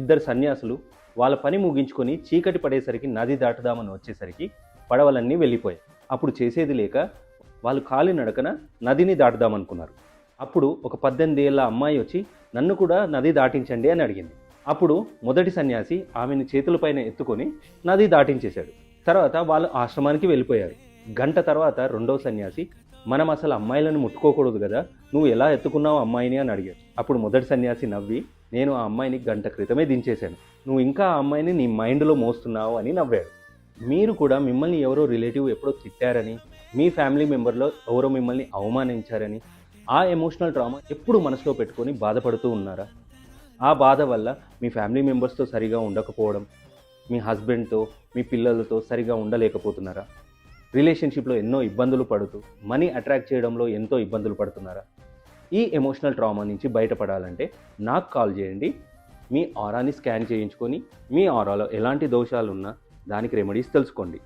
ఇద్దరు సన్యాసులు వాళ్ళ పని ముగించుకొని చీకటి పడేసరికి నది దాటుదామని వచ్చేసరికి పడవలన్నీ వెళ్ళిపోయాయి. అప్పుడు చేసేది లేక వాళ్ళు కాలినడకన నదిని దాటుదామనుకున్నారు. అప్పుడు ఒక 18 ఏళ్ల అమ్మాయి వచ్చి నన్ను కూడా నది దాటించండి అని అడిగింది. అప్పుడు మొదటి సన్యాసి ఆమెను చేతులపైన ఎత్తుకొని నది దాటించేశాడు. తర్వాత వాళ్ళు ఆశ్రమానికి వెళ్ళిపోయారు. గంట తర్వాత రెండవ సన్యాసి మనం అసలు అమ్మాయిలను ముట్టుకోకూడదు కదా, నువ్వు ఎలా ఎత్తుకున్నావు అమ్మాయిని అని అడిగాడు. అప్పుడు మొదటి సన్యాసి నవ్వి నేను ఆ అమ్మాయిని గంట క్రితమే దించేశాను, నువ్వు ఇంకా ఆ అమ్మాయిని నీ మైండ్లో మోస్తున్నావు అని నవ్వాడు. మీరు కూడా మిమ్మల్ని ఎవరో రిలేటివ్ ఎప్పుడో తిట్టారని, మీ ఫ్యామిలీ మెంబర్లో ఎవరో మిమ్మల్ని అవమానించారని ఆ ఎమోషనల్ ట్రామా ఎప్పుడు మనసులో పెట్టుకొని బాధపడుతూ ఉన్నారా? ఆ బాధ వల్ల మీ ఫ్యామిలీ మెంబర్స్తో సరిగా ఉండకపోవడం, మీ హస్బెండ్తో మీ పిల్లలతో సరిగా ఉండలేకపోతున్నారా? రిలేషన్షిప్లో ఎన్నో ఇబ్బందులు పడుతూ మనీ అట్రాక్ట్ చేయడంలో ఎంతో ఇబ్బందులు పడుతున్నారా? ఈ ఎమోషనల్ ట్రామా నుంచి బయటపడాలంటే నాకు కాల్ చేయండి. మీ ఆరాని స్కాన్ చేయించుకొని మీ ఆరాలో ఎలాంటి దోషాలు ఉన్నా దానికి రెమెడీస్ తెలుసుకోండి.